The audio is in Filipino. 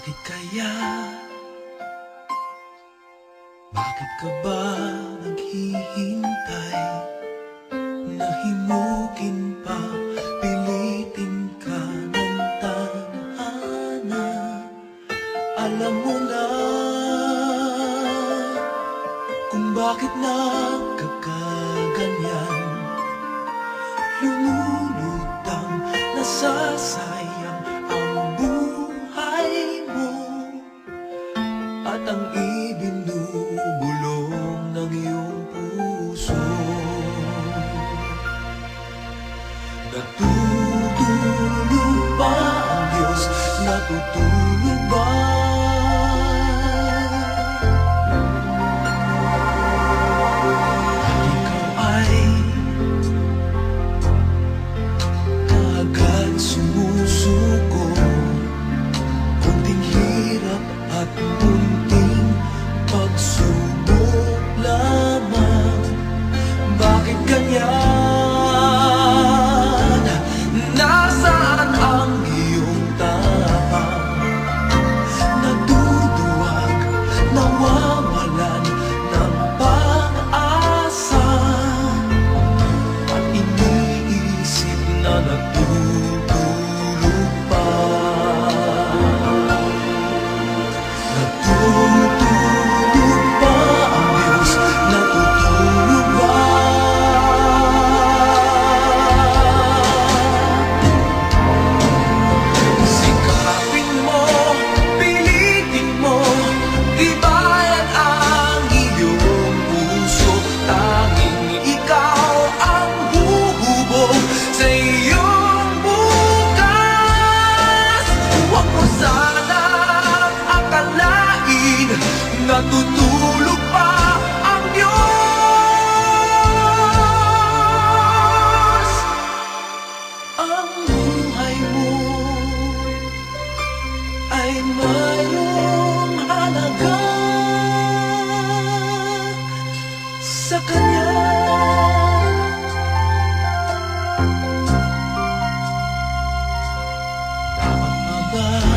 Bakit kaya? Bakit ka ba naghihintay? Nahimukin pa, pilitin ka ng tadhana. Alam mo na kung bakit nagkakaganyan. Lumulutang, nasasayang ang buhay mo at ang ibinubulong ng iyong puso. Natutulog ba ang Diyos? Natutulog ba? At ikaw ay agad sumusuko. Kunting hirap at munting pagsubok lamang. Bakit ganyan? Nasaan ang iyong tapang? Naduduwag, nawawalan ng pag-asa, at iniisip na natutulog pa. Natutulog ba ang Diyos? Natutulog ba? Sikapin mo, pilitin mo, tibayan ang iyong puso. Tanging ikaw ang huhubog sa iyong bukas. Huwag mo sanang akalain natutulog pa ang Diyos. Ang buhay mo ay mayroong halaga sa Kanya. Dapat pa ba